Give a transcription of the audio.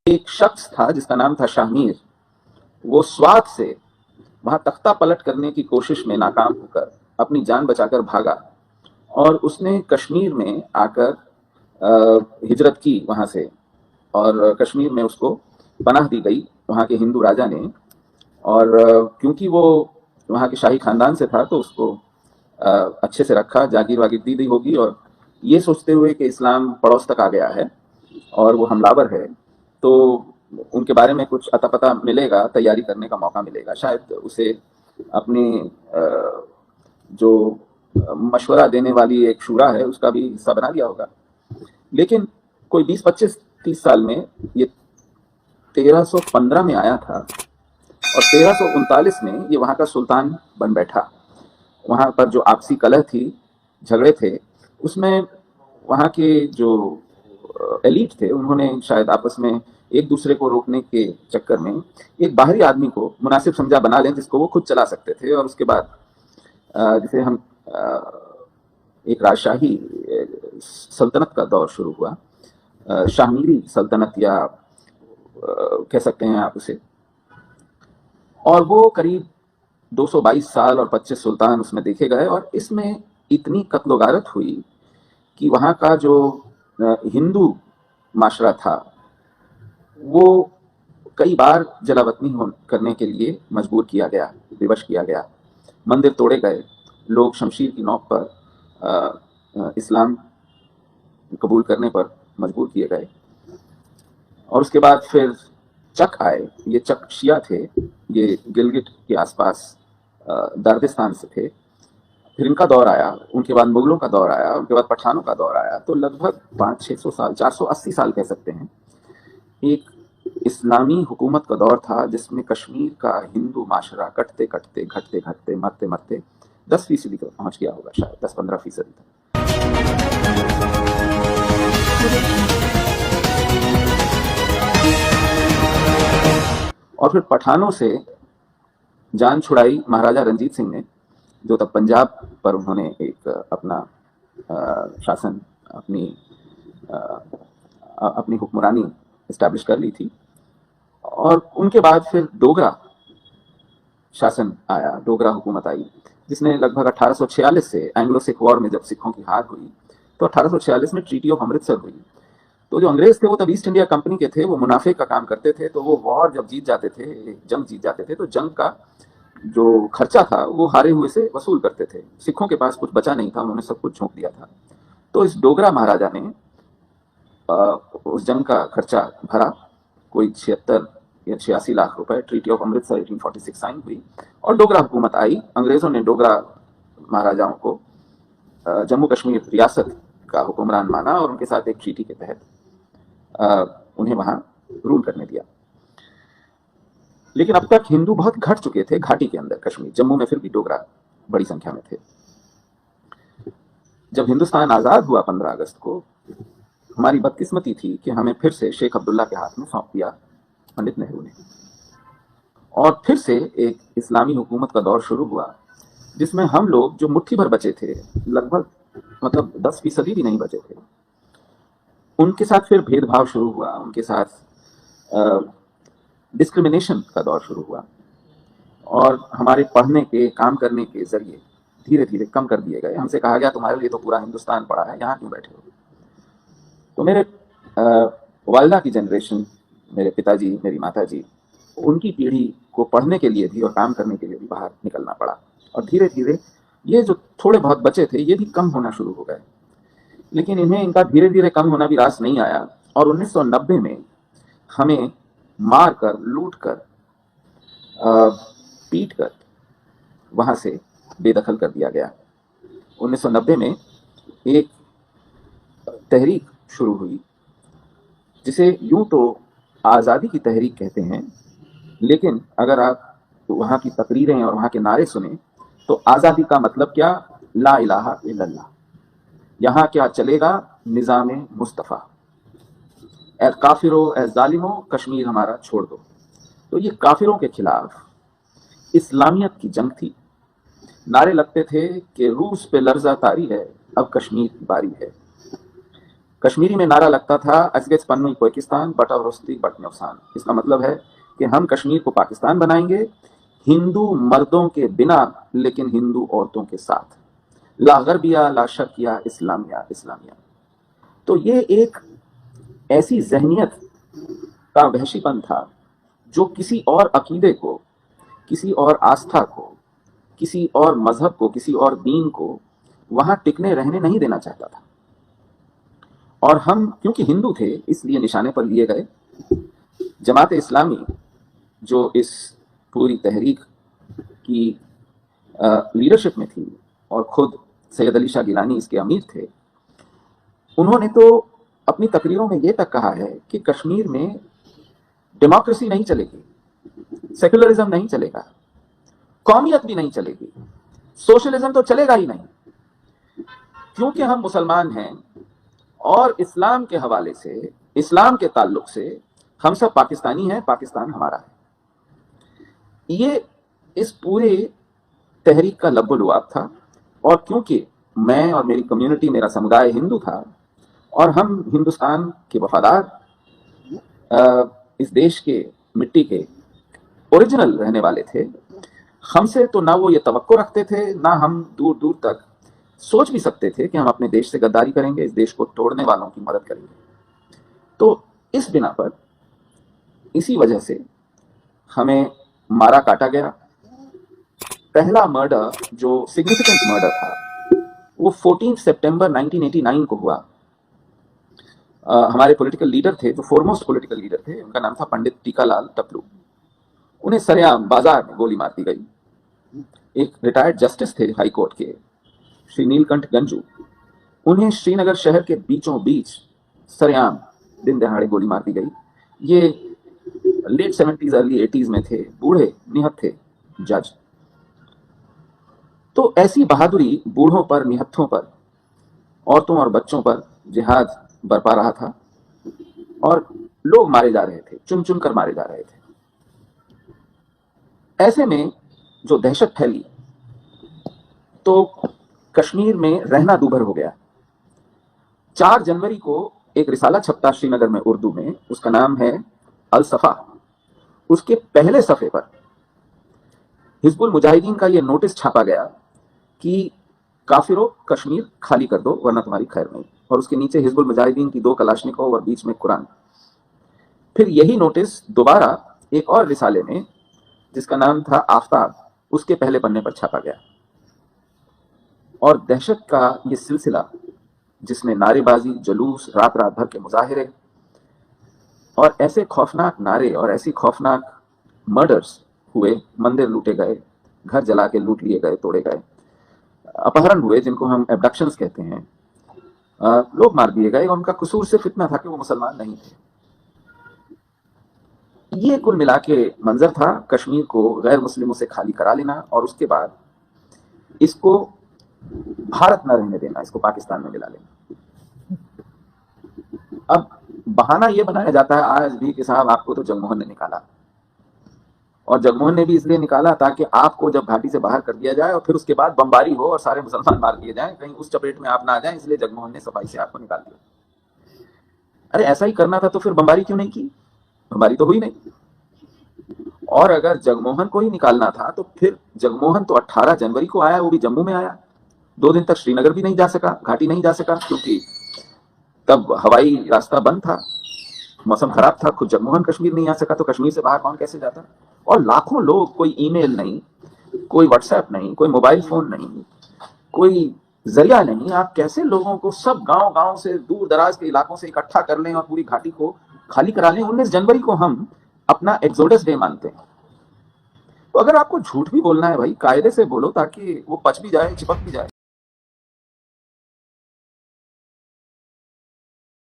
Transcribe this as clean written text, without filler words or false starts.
एक शख्स था जिसका नाम था शाहमीर। वो स्वार्थ से वहां तख्ता पलट करने की कोशिश में नाकाम होकर अपनी जान बचाकर भागा और उसने कश्मीर में आकर हिजरत की वहां से, और कश्मीर में उसको पनाह दी गई वहां के हिंदू राजा ने। और क्योंकि वो वहां के शाही खानदान से था तो उसको अच्छे से रखा, जागीर वागीर दी गई होगी, और ये सोचते हुए कि इस्लाम पड़ोस तक आ गया है और वो हमलावर है, तो उनके बारे में कुछ अता पता मिलेगा, तैयारी करने का मौका मिलेगा, शायद उसे अपने जो मशवरा देने वाली एक शूरा है उसका भी हिस्सा बना दिया होगा। लेकिन कोई 20-25-30 साल में ये 1315 में आया था और 1339 में ये वहां का सुल्तान बन बैठा। वहां पर जो आपसी कलह थी, झगड़े थे, उसमें वहां के जो एलीट थे उन्होंने शायद आपस में एक दूसरे को रोकने के चक्कर में एक बाहरी आदमी को मुनासिब समझा बना लें जिसको वो खुद चला सकते थे। और उसके बाद जिसे हम एक राजशाही सल्तनत का दौर शुरू हुआ, शाहमीरी सल्तनत या कह सकते हैं आप उसे। और वो करीब 222 साल और 25 सुल्तान उसमें देखे गए, और इसमें इतनी कत्लोगारत हुई कि वहाँ का जो हिंदू माशरा था वो कई बार जलावतनी करने के लिए मजबूर किया गया, विवश किया गया। मंदिर तोड़े गए, लोग शमशीर की नोक पर इस्लाम कबूल करने पर मजबूर किए गए। और उसके बाद फिर चक आए। ये चक शिया थे, ये गिलगिट के आसपास दार्दिस्तान से थे। फिर इनका दौर आया, उनके बाद मुगलों का दौर आया, उनके बाद पठानों का दौर आया। तो लगभग 500-600 साल, 480 साल कह सकते हैं, एक इस्लामी हुकूमत का दौर था जिसमें कश्मीर का हिंदू माशरा कटते कटते, घटते घटते, मरते मरते 10% तक पहुंच गया होगा, शायद 10-15% तक। और फिर पठानों से जान छुड़ाई महाराजा रंजीत सिंह ने, जो तब पंजाब पर उन्होंने एक अपना शासन, अपनी हुक्मरानी इस्टेब्लिश कर ली थी। और उनके बाद फिर डोगरा शासन आया, डोगरा हुकूमत आई, जिसने लगभग 1846 से एंग्लो सिख वॉर में जब सिखों की हार हुई तो 1846 में ट्रीटी ऑफ अमृतसर हुई। तो जो अंग्रेज थे वो तब ईस्ट इंडिया कंपनी के थे, वो मुनाफे का काम करते थे। तो वो वॉर जब जीत जाते थे, जंग जीत जाते थे, तो जंग का जो खर्चा था वो हारे हुए से वसूल करते थे। सिखों के पास कुछ बचा नहीं था, उन्होंने सब कुछ झोंक दिया था। तो इस डोगरा महाराजा ने उस जंग का खर्चा भरा, कोई 76 या 86 लाख रुपए। ट्रीटी ऑफ अमृतसर 1846 साइन हुई और डोगरा हुकूमत आई। अंग्रेजों ने डोगरा महाराजाओं को जम्मू कश्मीर रियासत का हुक्मरान माना और उनके साथ एक ट्रीटी के तहत उन्हें वहां रूल करने दिया। लेकिन अब तक हिंदू बहुत घट चुके थे घाटी के अंदर, कश्मीर, जम्मू में फिर भी डोगरा बड़ी संख्या में थे। जब हिंदुस्तान आजाद हुआ 15 अगस्त को, हमारी बदकिस्मती थी कि हमें फिर से शेख अब्दुल्ला के हाथ में सौंप दिया पंडित नेहरू ने, और फिर से एक इस्लामी हुकूमत का दौर शुरू हुआ जिसमें हम लोग जो मुट्ठी भर बचे थे, लगभग मतलब 10% भी नहीं बचे थे, उनके साथ फिर भेदभाव शुरू हुआ, उनके साथ डिस्क्रिमिनेशन का दौर शुरू हुआ। और हमारे पढ़ने के, काम करने के जरिए धीरे धीरे कम कर दिए गए। हमसे कहा गया तुम्हारे लिए तो पूरा हिंदुस्तान पड़ा है, यहाँ क्यों बैठे हो। तो मेरे वालिदा की जनरेशन, मेरे पिताजी, मेरी माताजी, उनकी पीढ़ी को पढ़ने के लिए भी और काम करने के लिए भी बाहर निकलना पड़ा। और धीरे धीरे ये जो थोड़े बहुत बचे थे ये भी कम होना शुरू हो गए। लेकिन इन्हें इनका धीरे धीरे कम होना भी रास नहीं आया और 1990 में हमें मार कर, लूट कर, पीट कर वहां से बेदखल कर दिया गया। 1990 में एक तहरीक शुरू हुई जिसे यूं तो आज़ादी की तहरीक कहते हैं, लेकिन अगर आप वहाँ की तकरीरें और वहाँ के नारे सुने तो आज़ादी का मतलब क्या, ला इलाहा इल्लल्लाह, यहाँ क्या चलेगा, निज़ामे मुस्तफ़ा, ए काफिरो ए जालिमो, कश्मीर हमारा छोड़ दो। तो ये काफिरों के खिलाफ इस्लामियत की जंग थी। नारे लगते थे कि रूस पे लर्जा तारी है, अब कश्मीर की बारी है। कश्मीरी में नारा लगता था अजगज पन्नुई पाकिस्तान बटा रोस्ती बट नुकसान। इसका मतलब है कि हम कश्मीर को पाकिस्तान बनाएंगे, हिंदू मर्दों के बिना लेकिन हिंदू औरतों के साथ, ला गरबिया ला शर्किया इस्लामिया इस्लामिया। तो ये एक ऐसी जहनियत का वहशीपन था जो किसी और अकीदे को, किसी और आस्था को, किसी और मजहब को, किसी और दीन को वहां टिकने रहने नहीं देना चाहता था। और हम क्योंकि हिंदू थे इसलिए निशाने पर लिए गए। जमात इस्लामी जो इस पूरी तहरीक की लीडरशिप में थी और खुद सैयद अली शाह गिलानी इसके अमीर थे, उन्होंने तो अपनी तकरीरों में यह तक कहा है कि कश्मीर में डेमोक्रेसी नहीं चलेगी, सेकुलरिज्म नहीं चलेगा, कौमियत भी नहीं चलेगी, सोशलिज्म तो चलेगा ही नहीं, क्योंकि हम मुसलमान हैं और इस्लाम के हवाले से, इस्लाम के ताल्लुक से हम सब पाकिस्तानी हैं, पाकिस्तान हमारा है। ये इस पूरे तहरीक का लब्बो लुआब था। और क्योंकि मैं और मेरी कम्युनिटी, मेरा समुदाय हिंदू था और हम हिंदुस्तान के वफादार, इस देश के मिट्टी के ओरिजिनल रहने वाले थे, हमसे तो ना वो ये तवक्को रखते थे, ना हम दूर दूर तक सोच भी सकते थे कि हम अपने देश से गद्दारी करेंगे, इस देश को तोड़ने वालों की मदद करेंगे। तो इस बिना पर, इसी वजह से हमें मारा काटा गया। पहला मर्डर जो सिग्निफिकेंट मर्डर था वो 14 सितंबर 1989 को हुआ। हमारे पॉलिटिकल लीडर थे, जो फोरमोस्ट पॉलिटिकल लीडर थे, उनका नाम था पंडित टीकालाल टपलू। उन्हें सरेआम बाजार में गोली मार दी गई। एक रिटायर्ड जस्टिस थे हाई कोर्ट के, श्री नीलकंठ गंजू, उन्हें श्रीनगर शहर के बीचों बीच सरेआम दिन दहाड़े गोली मार दी गई। ये लेट 70s अर्ली 80s में थे, बूढ़े निहत्थ थे जज। तो ऐसी बहादुरी बूढ़ों पर, निहत्थों पर, औरतों और बच्चों पर जिहाद बरपा रहा था और लोग मारे जा रहे थे, चुन चुन कर मारे जा रहे थे। ऐसे में जो दहशत फैली तो कश्मीर में रहना दूभर हो गया। 4 जनवरी को एक रिसाला छपता श्रीनगर में उर्दू में, उसका नाम है अल सफा। उसके पहले सफे पर हिजबुल मुजाहिदीन का यह नोटिस छापा गया कि काफिरों कश्मीर खाली कर दो वरना तुम्हारी खैर नहीं। और उसके नीचे हिजबुल मुजाहिदीन की 2 कलाशनिकोव और बीच में कुरान। फिर यही नोटिस दोबारा एक और रिसाले में जिसका नाम था आफ्ताब, उसके पहले पन्ने पर छापा गया। और दहशत का ये सिलसिला जिसमें नारेबाजी, जुलूस, रात रात भर के मुजाहिरे और ऐसे खौफनाक नारे और ऐसी खौफनाक मर्डर्स हुए, मंदिर लूटे गए, घर जला के लूट लिए गए, तोड़े गए, अपहरण हुए जिनको हम एब्डक्शंस कहते हैं, लोग मार दिए गए और उनका कसूर सिर्फ इतना था कि वो मुसलमान नहीं थे। ये कुल मिला के मंजर था कश्मीर को गैर मुस्लिमों से खाली करा लेना और उसके बाद इसको भारत न रहने देना, इसको पाकिस्तान में मिला लेना। अब बहाना यह बनाया जाता है आज भी कि साहब आपको तो जगमोहन ने निकाला, और जगमोहन ने भी इसलिए निकाला ताकि आपको जब घाटी से बाहर कर दिया जाए और फिर उसके बाद बमबारी हो और सारे मुसलमान मार दिए जाएं, कहीं उस चपेट में आप ना आ जाएं, इसलिए जगमोहन ने सफाई से आपको निकाल दिया। अरे ऐसा ही करना था तो फिर बमबारी क्यों नहीं की? बमबारी तो हुई नहीं। और अगर जगमोहन को ही निकालना था तो फिर जगमोहन तो 18 जनवरी को आया, वो भी जम्मू में आया। 2 दिन तक श्रीनगर भी नहीं जा सका, घाटी नहीं जा सका, क्योंकि तब हवाई रास्ता बंद था, मौसम खराब था। खुद जगमोहन कश्मीर नहीं आ सका तो कश्मीर से बाहर कौन कैसे जाता? और लाखों लोग, कोई ईमेल नहीं, कोई व्हाट्सएप नहीं, कोई मोबाइल फोन नहीं, कोई जरिया नहीं, आप कैसे लोगों को सब गांव गांव से, दूर दराज के इलाकों से इकट्ठा कर लें और पूरी घाटी को खाली करा लें? 19 जनवरी को हम अपना एक्सोडस डे मानते हैं। तो अगर आपको झूठ भी बोलना है भाई, कायदे से बोलो ताकि वो पच भी जाए, चिपक भी जाए।